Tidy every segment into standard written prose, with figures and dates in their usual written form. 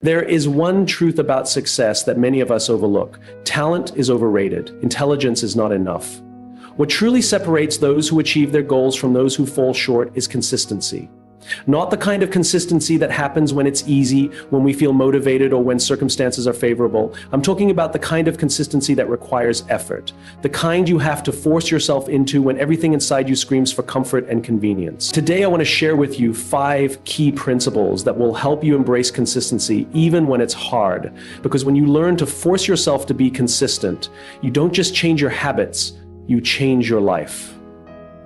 There is one truth about success that many of us overlook. Talent is overrated. Intelligence is not enough. What truly separates those who achieve their goals from those who fall short is consistency. Not the kind of consistency that happens when it's easy, when we feel motivated, or when circumstances are favorable. I'm talking about the kind of consistency that requires effort. The kind you have to force yourself into when everything inside you screams for comfort and convenience. Today, I want to share with you 5 key principles that will help you embrace consistency even when it's hard. Because when you learn to force yourself to be consistent, you don't just change your habits, you change your life.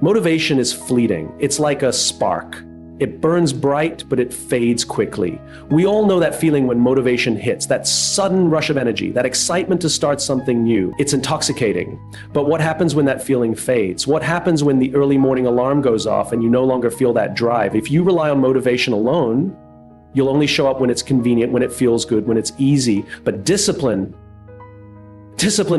Motivation is fleeting. It's like a spark. It burns bright, but it fades quickly. We all know that feeling when motivation hits, that sudden rush of energy, that excitement to start something new. It's intoxicating. But what happens when that feeling fades? What happens when the early morning alarm goes off and you no longer feel that drive? If you rely on motivation alone, you'll only show up when it's convenient, when it feels good, when it's easy. But discipline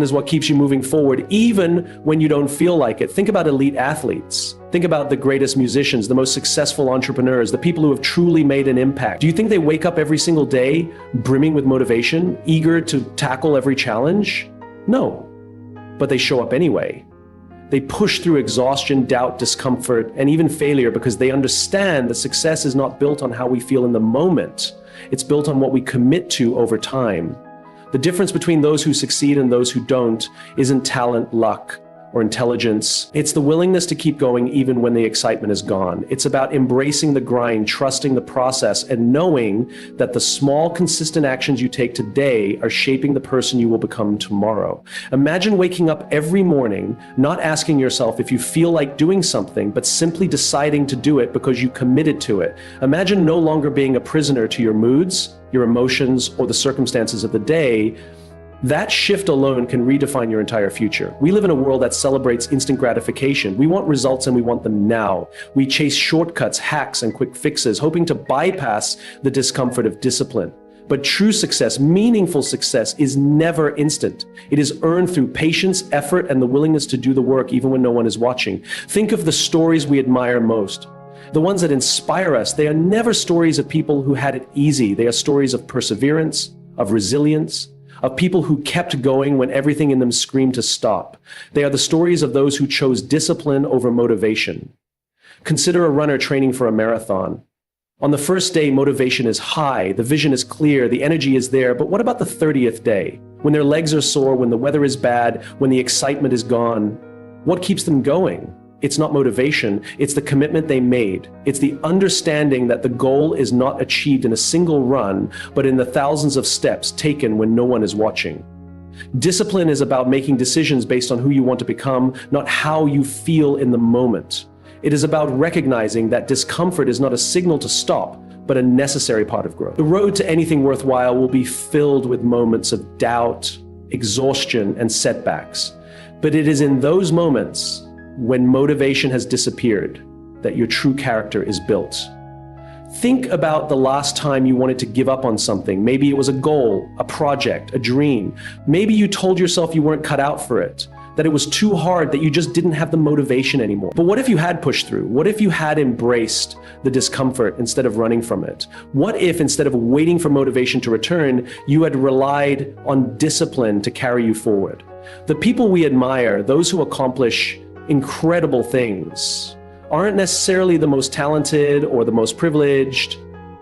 is what keeps you moving forward, even when you don't feel like it. Think about elite athletes. Think about the greatest musicians, the most successful entrepreneurs, the people who have truly made an impact. Do you think they wake up every single day brimming with motivation, eager to tackle every challenge? No, but they show up anyway. They push through exhaustion, doubt, discomfort, and even failure because they understand that success is not built on how we feel in the moment. It's built on what we commit to over time. The difference between those who succeed and those who don't isn't talent, luck, or intelligence. It's the willingness to keep going even when the excitement is gone. It's about embracing the grind, trusting the process, and knowing that the small, consistent actions you take today are shaping the person you will become tomorrow. Imagine waking up every morning, not asking yourself if you feel like doing something, but simply deciding to do it because you committed to it. Imagine no longer being a prisoner to your moods, your emotions, or the circumstances of the day. That shift alone can redefine your entire future. We live in a world that celebrates instant gratification. We want results and we want them now. We chase shortcuts, hacks, and quick fixes, hoping to bypass the discomfort of discipline. But true success, meaningful success, is never instant. It is earned through patience, effort, and the willingness to do the work even when no one is watching. Think of the stories we admire most. The ones that inspire us, they are never stories of people who had it easy. They are stories of perseverance, of resilience, of people who kept going when everything in them screamed to stop. They are the stories of those who chose discipline over motivation. Consider a runner training for a marathon. On the first day, motivation is high, the vision is clear, the energy is there, but what about the 30th day? When their legs are sore, when the weather is bad, when the excitement is gone, what keeps them going? It's not motivation, it's the commitment they made. It's the understanding that the goal is not achieved in a single run, but in the thousands of steps taken when no one is watching. Discipline is about making decisions based on who you want to become, not how you feel in the moment. It is about recognizing that discomfort is not a signal to stop, but a necessary part of growth. The road to anything worthwhile will be filled with moments of doubt, exhaustion, and setbacks. But it is in those moments when motivation has disappeared that your true character is built. Think about the last time you wanted to give up on something. Maybe it was a goal, a project, a dream. Maybe you told yourself you weren't cut out for it, that it was too hard, that you just didn't have the motivation anymore. But what if you had pushed through? What if you had embraced the discomfort instead of running from it? What if instead of waiting for motivation to return, you had relied on discipline to carry you forward? The people we admire, those who accomplish incredible things, aren't necessarily the most talented or the most privileged.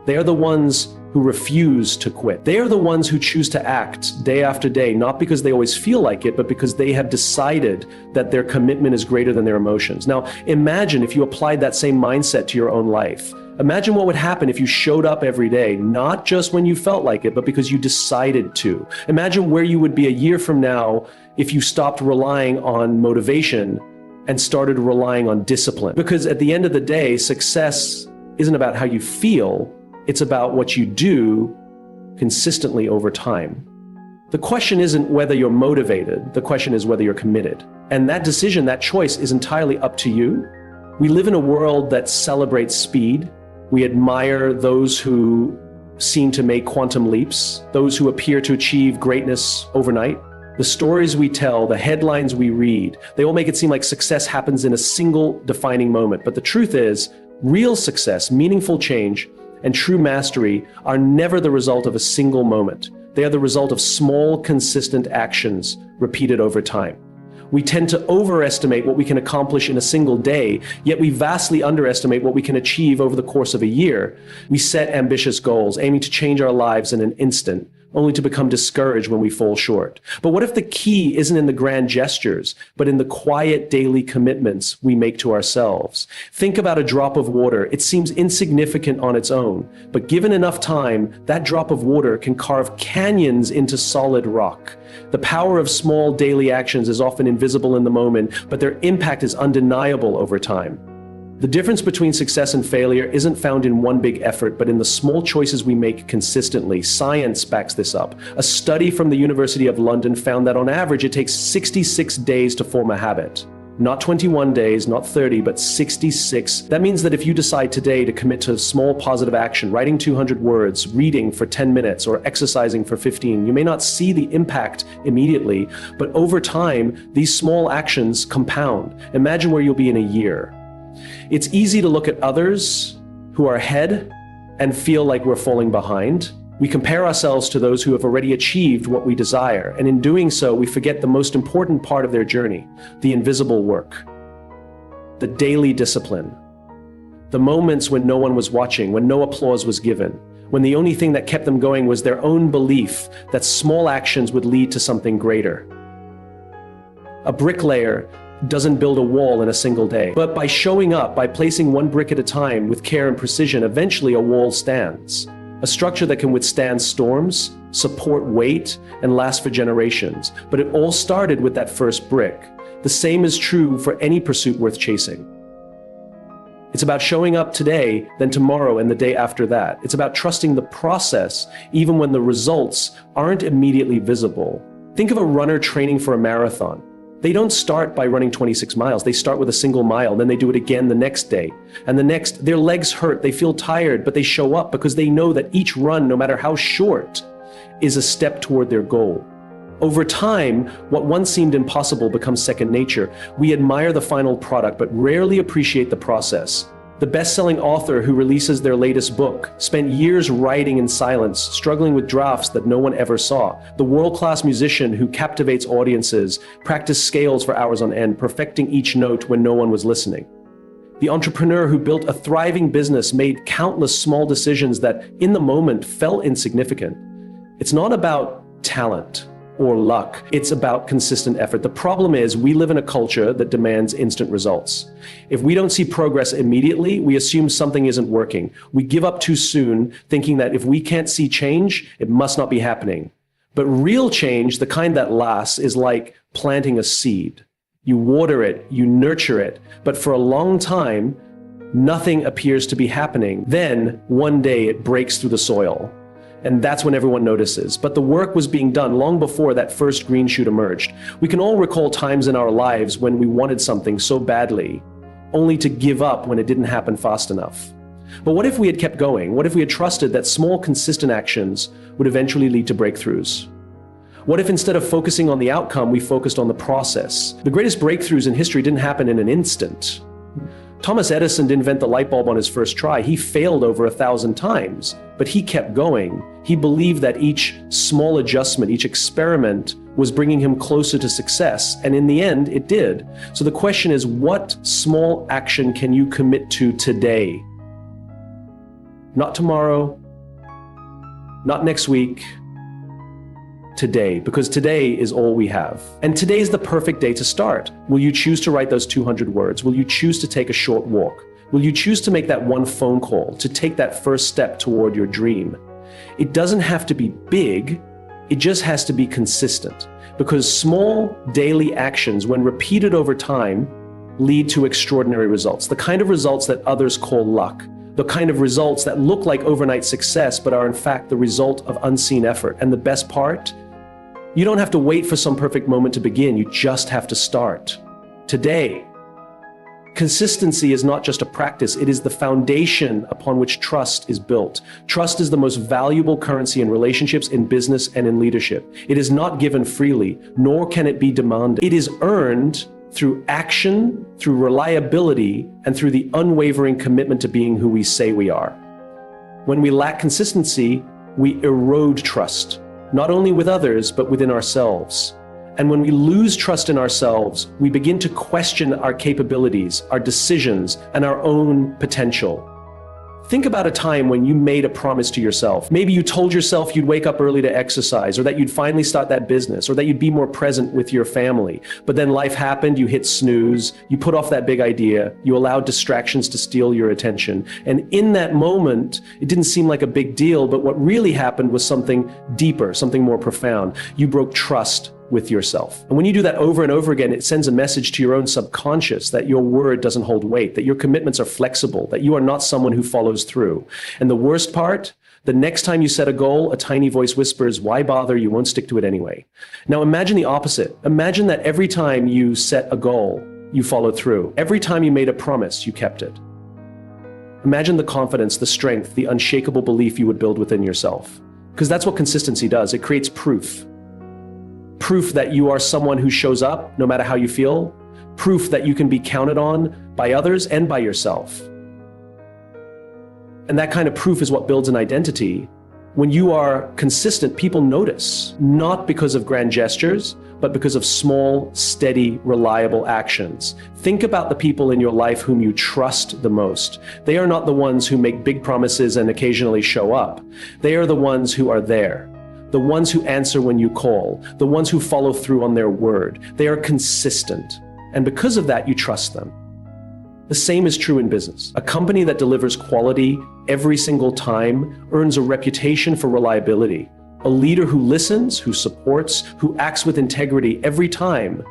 They are the ones who refuse to quit. They are the ones who choose to act day after day, not because they always feel like it, but because they have decided that their commitment is greater than their emotions. Now, imagine if you applied that same mindset to your own life. Imagine what would happen if you showed up every day, not just when you felt like it, but because you decided to. Imagine where you would be a year from now if you stopped relying on motivation and started relying on discipline. Because at the end of the day, success isn't about how you feel, it's about what you do consistently over time. The question isn't whether you're motivated, the question is whether you're committed. And that decision, that choice is entirely up to you. We live in a world that celebrates speed. We admire those who seem to make quantum leaps, those who appear to achieve greatness overnight. The stories we tell, the headlines we read, they all make it seem like success happens in a single defining moment. But the truth is, real success, meaningful change, and true mastery are never the result of a single moment. They are the result of small, consistent actions repeated over time. We tend to overestimate what we can accomplish in a single day, yet we vastly underestimate what we can achieve over the course of a year. We set ambitious goals, aiming to change our lives in an instant, only to become discouraged when we fall short. But what if the key isn't in the grand gestures, but in the quiet daily commitments we make to ourselves? Think about a drop of water. It seems insignificant on its own, but given enough time, that drop of water can carve canyons into solid rock. The power of small daily actions is often invisible in the moment, but their impact is undeniable over time. The difference between success and failure isn't found in one big effort, but in the small choices we make consistently. Science backs this up. A study from the University of London found that on average it takes 66 days to form a habit. Not 21 days, not 30, but 66. That means that if you decide today to commit to small positive action, writing 200 words, reading for 10 minutes, or exercising for 15, you may not see the impact immediately, but over time, these small actions compound. Imagine where you'll be in a year. It's easy to look at others who are ahead and feel like we're falling behind. We compare ourselves to those who have already achieved what we desire, and in doing so, we forget the most important part of their journey, the invisible work, the daily discipline, the moments when no one was watching, when no applause was given, when the only thing that kept them going was their own belief that small actions would lead to something greater. A bricklayer doesn't build a wall in a single day, but by showing up, by placing one brick at a time with care and precision, eventually a wall stands. A structure that can withstand storms, support weight, and last for generations. But it all started with that first brick. The same is true for any pursuit worth chasing. It's about showing up today, then tomorrow, and the day after that. It's about trusting the process, even when the results aren't immediately visible. Think of a runner training for a marathon. They don't start by running 26 miles. They start with a single mile, then they do it again the next day. And the next, their legs hurt, they feel tired, but they show up because they know that each run, no matter how short, is a step toward their goal. Over time, what once seemed impossible becomes second nature. We admire the final product, but rarely appreciate the process. The best-selling author who releases their latest book spent years writing in silence, struggling with drafts that no one ever saw. The world-class musician who captivates audiences practiced scales for hours on end, perfecting each note when no one was listening. The entrepreneur who built a thriving business made countless small decisions that, in the moment, felt insignificant. It's not about talent or luck. It's about consistent effort. The problem is we live in a culture that demands instant results. If we don't see progress immediately, we assume something isn't working. We give up too soon, thinking that if we can't see change, it must not be happening. But real change, the kind that lasts, is like planting a seed. You water it, you nurture it, but for a long time, nothing appears to be happening. Then, one day, it breaks through the soil. And that's when everyone notices. But the work was being done long before that first green shoot emerged. We can all recall times in our lives when we wanted something so badly, only to give up when it didn't happen fast enough. But what if we had kept going? What if we had trusted that small, consistent actions would eventually lead to breakthroughs? What if instead of focusing on the outcome, we focused on the process? The greatest breakthroughs in history didn't happen in an instant. Thomas Edison didn't invent the light bulb on his first try. He failed over 1,000 times, but he kept going. He believed that each small adjustment, each experiment was bringing him closer to success, and in the end, it did. So the question is, what small action can you commit to today? Not tomorrow, not next week, today, because today is all we have. And today is the perfect day to start. Will you choose to write those 200 words? Will you choose to take a short walk? Will you choose to make that one phone call, to take that first step toward your dream? It doesn't have to be big, it just has to be consistent. Because small daily actions, when repeated over time, lead to extraordinary results. The kind of results that others call luck. The kind of results that look like overnight success, but are in fact the result of unseen effort. And the best part? You don't have to wait for some perfect moment to begin, you just have to start. Today. Consistency is not just a practice, it is the foundation upon which trust is built. Trust is the most valuable currency in relationships, in business, and in leadership. It is not given freely, nor can it be demanded. It is earned through action, through reliability, and through the unwavering commitment to being who we say we are. When we lack consistency, we erode trust, not only with others, but within ourselves. And when we lose trust in ourselves, we begin to question our capabilities, our decisions, and our own potential. Think about a time when you made a promise to yourself. Maybe you told yourself you'd wake up early to exercise, or that you'd finally start that business, or that you'd be more present with your family. But then life happened, you hit snooze, you put off that big idea, you allowed distractions to steal your attention. And in that moment, it didn't seem like a big deal, but what really happened was something deeper, something more profound. You broke trust with yourself. And when you do that over and over again, it sends a message to your own subconscious that your word doesn't hold weight, that your commitments are flexible, that you are not someone who follows through. And the worst part, the next time you set a goal, a tiny voice whispers, "Why bother? You won't stick to it anyway." Now imagine the opposite. Imagine that every time you set a goal, you followed through. Every time you made a promise, you kept it. Imagine the confidence, the strength, the unshakable belief you would build within yourself. Because that's what consistency does. It creates proof. Proof that you are someone who shows up no matter how you feel. Proof that you can be counted on by others and by yourself. And that kind of proof is what builds an identity. When you are consistent, people notice, not because of grand gestures, but because of small, steady, reliable actions. Think about the people in your life whom you trust the most. They are not the ones who make big promises and occasionally show up. They are the ones who are there. The ones who answer when you call, the ones who follow through on their word. They are consistent. And because of that, you trust them. The same is true in business. A company that delivers quality every single time earns a reputation for reliability. A leader who listens, who supports, who acts with integrity every time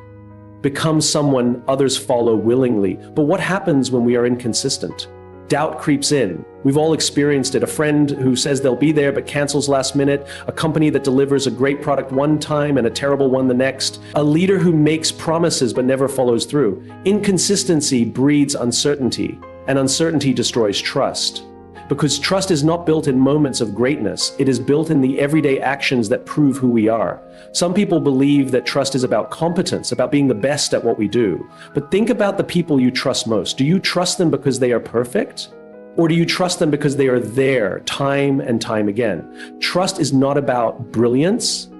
becomes someone others follow willingly. But what happens when we are inconsistent? Doubt creeps in. We've all experienced it. A friend who says they'll be there but cancels last minute. A company that delivers a great product one time and a terrible one the next. A leader who makes promises but never follows through. Inconsistency breeds uncertainty, and uncertainty destroys trust. Because trust is not built in moments of greatness. It is built in the everyday actions that prove who we are. Some people believe that trust is about competence, about being the best at what we do. But think about the people you trust most. Do you trust them because they are perfect? Or do you trust them because they are there time and time again? Trust is not about brilliance.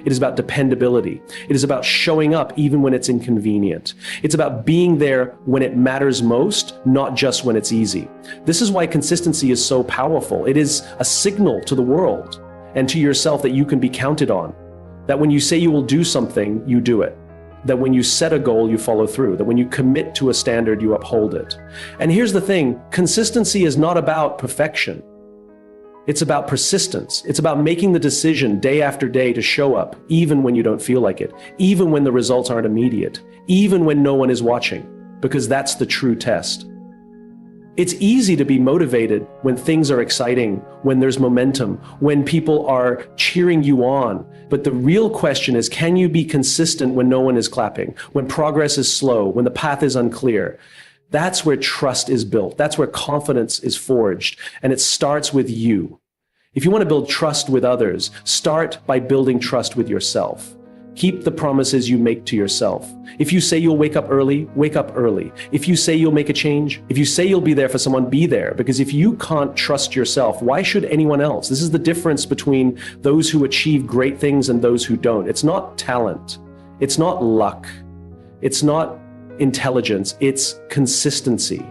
It is about dependability. It is about showing up even when it's inconvenient. It's about being there when it matters most, not just when it's easy. This is why consistency is so powerful. It is a signal to the world and to yourself that you can be counted on. That when you say you will do something, you do it. That when you set a goal, you follow through. That when you commit to a standard, you uphold it. And here's the thing, consistency is not about perfection. It's about persistence. It's about making the decision day after day to show up, even when you don't feel like it, even when the results aren't immediate, even when no one is watching, because that's the true test. It's easy to be motivated when things are exciting, when there's momentum, when people are cheering you on. But the real question is, can you be consistent when no one is clapping, when progress is slow, when the path is unclear? That's where trust is built. That's where confidence is forged. And it starts with you. If you want to build trust with others, start by building trust with yourself. Keep the promises you make to yourself. If you say you'll wake up early, wake up early. If you say you'll make a change, if you say you'll be there for someone, be there. Because if you can't trust yourself, why should anyone else? This is the difference between those who achieve great things and those who don't. It's not talent. It's not luck. It's not intelligence, it's consistency.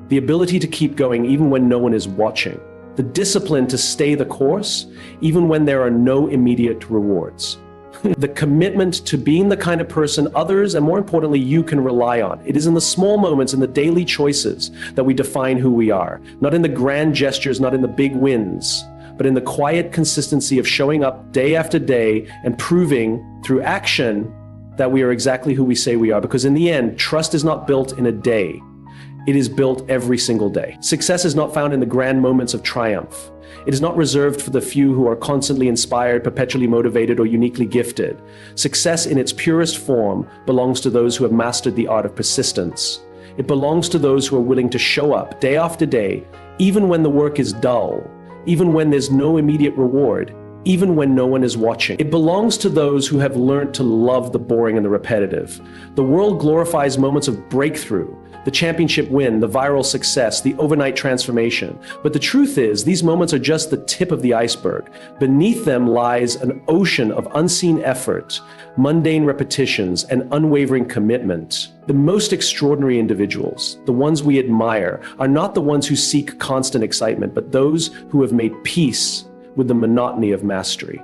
The ability to keep going even when no one is watching. The discipline to stay the course even when there are no immediate rewards. The commitment to being the kind of person others, and more importantly, you can rely on. It is in the small moments, in the daily choices that we define who we are. Not in the grand gestures, not in the big wins, but in the quiet consistency of showing up day after day and proving through action that we are exactly who we say we are. Because in the end, trust is not built in a day. It is built every single day. Success is not found in the grand moments of triumph. It is not reserved for the few who are constantly inspired, perpetually motivated, or uniquely gifted. Success in its purest form belongs to those who have mastered the art of persistence. It belongs to those who are willing to show up day after day, even when the work is dull, even when there's no immediate reward, even when no one is watching. It belongs to those who have learned to love the boring and the repetitive. The world glorifies moments of breakthrough, the championship win, the viral success, the overnight transformation. But the truth is, these moments are just the tip of the iceberg. Beneath them lies an ocean of unseen effort, mundane repetitions, and unwavering commitment. The most extraordinary individuals, the ones we admire, are not the ones who seek constant excitement, but those who have made peace with the monotony of mastery.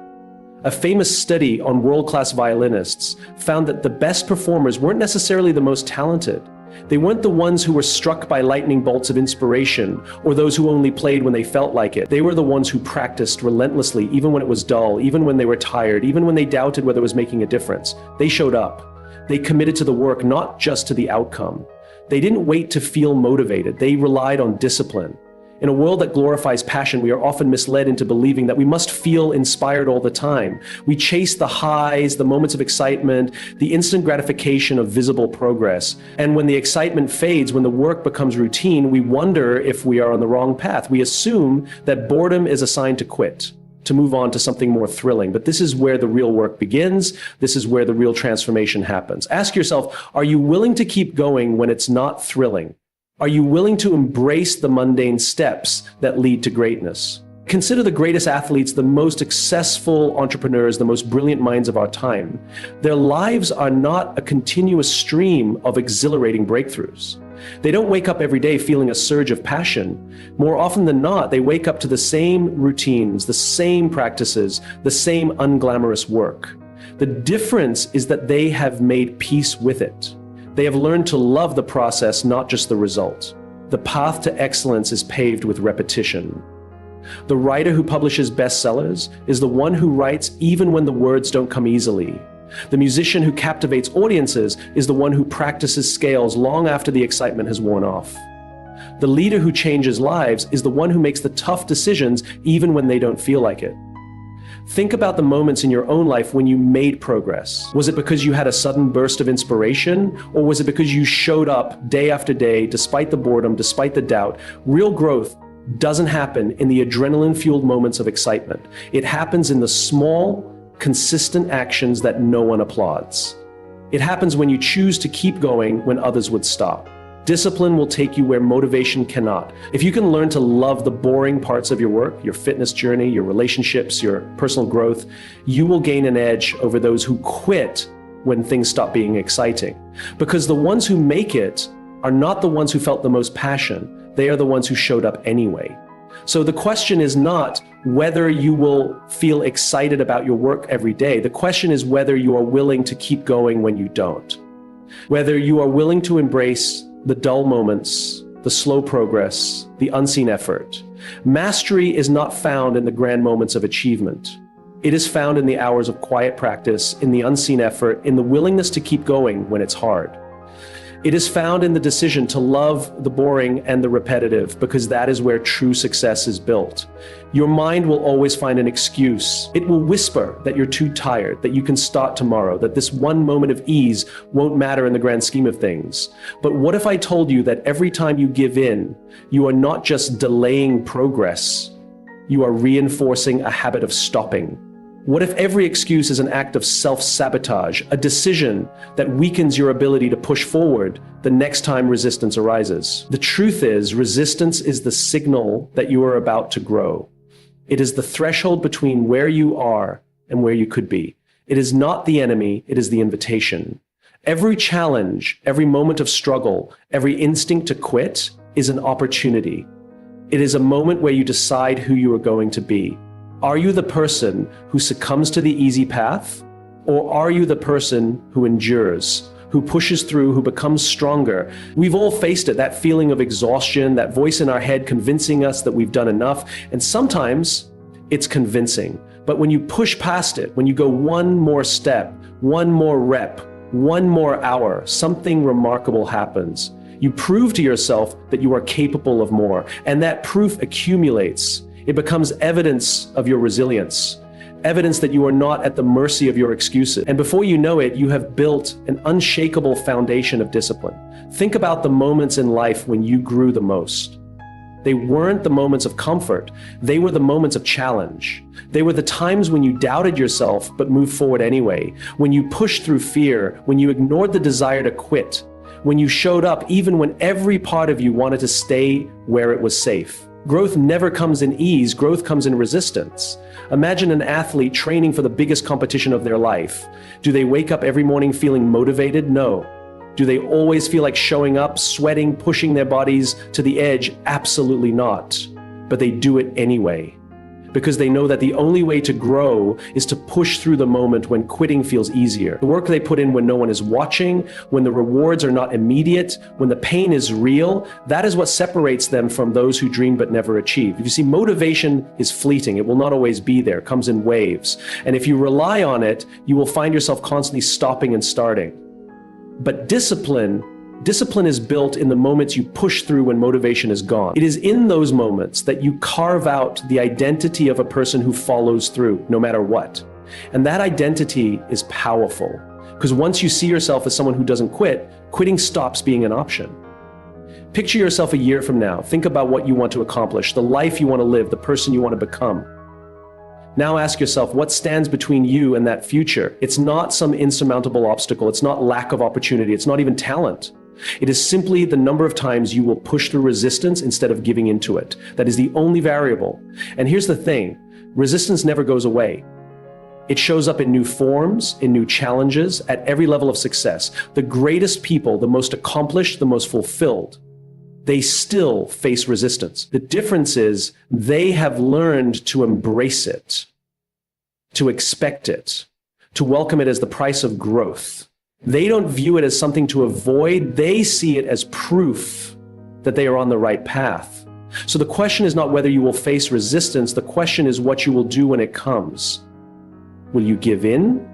A famous study on world-class violinists found that the best performers weren't necessarily the most talented. They weren't the ones who were struck by lightning bolts of inspiration or those who only played when they felt like it. They were the ones who practiced relentlessly, even when it was dull, even when they were tired, even when they doubted whether it was making a difference. They showed up. They committed to the work, not just to the outcome. They didn't wait to feel motivated. They relied on discipline. In a world that glorifies passion, we are often misled into believing that we must feel inspired all the time. We chase the highs, the moments of excitement, the instant gratification of visible progress. And when the excitement fades, when the work becomes routine, we wonder if we are on the wrong path. We assume that boredom is a sign to quit, to move on to something more thrilling. But this is where the real work begins. This is where the real transformation happens. Ask yourself, are you willing to keep going when it's not thrilling? Are you willing to embrace the mundane steps that lead to greatness? Consider the greatest athletes, the most successful entrepreneurs, the most brilliant minds of our time. Their lives are not a continuous stream of exhilarating breakthroughs. They don't wake up every day feeling a surge of passion. More often than not, they wake up to the same routines, the same practices, the same unglamorous work. The difference is that they have made peace with it. They have learned to love the process, not just the result. The path to excellence is paved with repetition. The writer who publishes bestsellers is the one who writes even when the words don't come easily. The musician who captivates audiences is the one who practices scales long after the excitement has worn off. The leader who changes lives is the one who makes the tough decisions even when they don't feel like it. Think about the moments in your own life when you made progress. Was it because you had a sudden burst of inspiration, or was it because you showed up day after day, despite the boredom, despite the doubt? Real growth doesn't happen in the adrenaline-fueled moments of excitement. It happens in the small, consistent actions that no one applauds. It happens when you choose to keep going when others would stop. Discipline will take you where motivation cannot. If you can learn to love the boring parts of your work, your fitness journey, your relationships, your personal growth, you will gain an edge over those who quit when things stop being exciting. Because the ones who make it are not the ones who felt the most passion. They are the ones who showed up anyway. So the question is not whether you will feel excited about your work every day. The question is whether you are willing to keep going when you don't. Whether you are willing to embrace the dull moments, the slow progress, the unseen effort. Mastery is not found in the grand moments of achievement. It is found in the hours of quiet practice, in the unseen effort, in the willingness to keep going when it's hard. It is found in the decision to love the boring and the repetitive, because that is where true success is built. Your mind will always find an excuse. It will whisper that you're too tired, that you can start tomorrow, that this one moment of ease won't matter in the grand scheme of things. But what if I told you that every time you give in, you are not just delaying progress, you are reinforcing a habit of stopping? What if every excuse is an act of self-sabotage, a decision that weakens your ability to push forward the next time resistance arises? The truth is, resistance is the signal that you are about to grow. It is the threshold between where you are and where you could be. It is not the enemy, it is the invitation. Every challenge, every moment of struggle, every instinct to quit is an opportunity. It is a moment where you decide who you are going to be. Are you the person who succumbs to the easy path? Or are you the person who endures, who pushes through, who becomes stronger? We've all faced it, that feeling of exhaustion, that voice in our head convincing us that we've done enough. And sometimes it's convincing. But when you push past it, when you go one more step, one more rep, one more hour, something remarkable happens. You prove to yourself that you are capable of more, and that proof accumulates. It becomes evidence of your resilience, evidence that you are not at the mercy of your excuses. And before you know it, you have built an unshakable foundation of discipline. Think about the moments in life when you grew the most. They weren't the moments of comfort. They were the moments of challenge. They were the times when you doubted yourself but moved forward anyway, when you pushed through fear, when you ignored the desire to quit, when you showed up even when every part of you wanted to stay where it was safe. Growth never comes in ease, growth comes in resistance. Imagine an athlete training for the biggest competition of their life. Do they wake up every morning feeling motivated? No. Do they always feel like showing up, sweating, pushing their bodies to the edge? Absolutely not. But they do it anyway, because they know that the only way to grow is to push through the moment when quitting feels easier. The work they put in when no one is watching, when the rewards are not immediate, when the pain is real, that is what separates them from those who dream but never achieve. You see, motivation is fleeting. It will not always be there. It comes in waves. And if you rely on it, you will find yourself constantly stopping and starting. But discipline is built in the moments you push through when motivation is gone. It is in those moments that you carve out the identity of a person who follows through, no matter what. And that identity is powerful, because once you see yourself as someone who doesn't quit, quitting stops being an option. Picture yourself a year from now. Think about what you want to accomplish, the life you want to live, the person you want to become. Now ask yourself, what stands between you and that future? It's not some insurmountable obstacle. It's not lack of opportunity. It's not even talent. It is simply the number of times you will push through resistance instead of giving into it. That is the only variable. And here's the thing, resistance never goes away. It shows up in new forms, in new challenges, at every level of success. The greatest people, the most accomplished, the most fulfilled, they still face resistance. The difference is they have learned to embrace it, to expect it, to welcome it as the price of growth. They don't view it as something to avoid. They see it as proof that they are on the right path. So the question is not whether you will face resistance. The question is what you will do when it comes. Will you give in?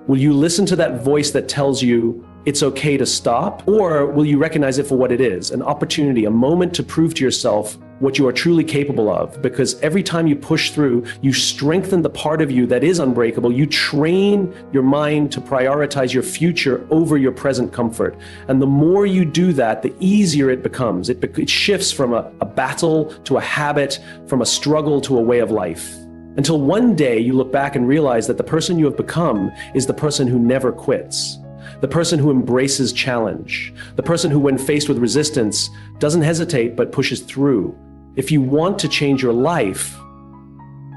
Will you listen to that voice that tells you it's okay to stop? Or will you recognize it for what it is, an opportunity, a moment to prove to yourself what you are truly capable of? Because every time you push through, you strengthen the part of you that is unbreakable. You train your mind to prioritize your future over your present comfort. And the more you do that, the easier it becomes. It shifts from a battle to a habit, from a struggle to a way of life. Until one day you look back and realize that the person you have become is the person who never quits. The person who embraces challenge, the person who, when faced with resistance, doesn't hesitate but pushes through. If you want to change your life,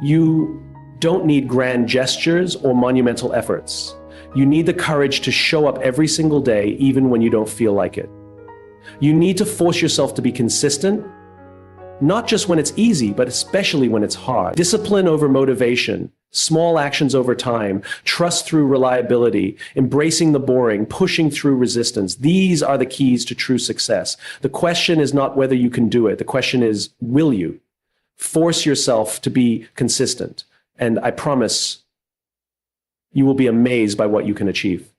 you don't need grand gestures or monumental efforts. You need the courage to show up every single day, even when you don't feel like it. You need to force yourself to be consistent, not just when it's easy, but especially when it's hard. Discipline over motivation, small actions over time, trust through reliability, embracing the boring, pushing through resistance. These are the keys to true success. The question is not whether you can do it. The question is, will you? Force yourself to be consistent. And I promise you will be amazed by what you can achieve.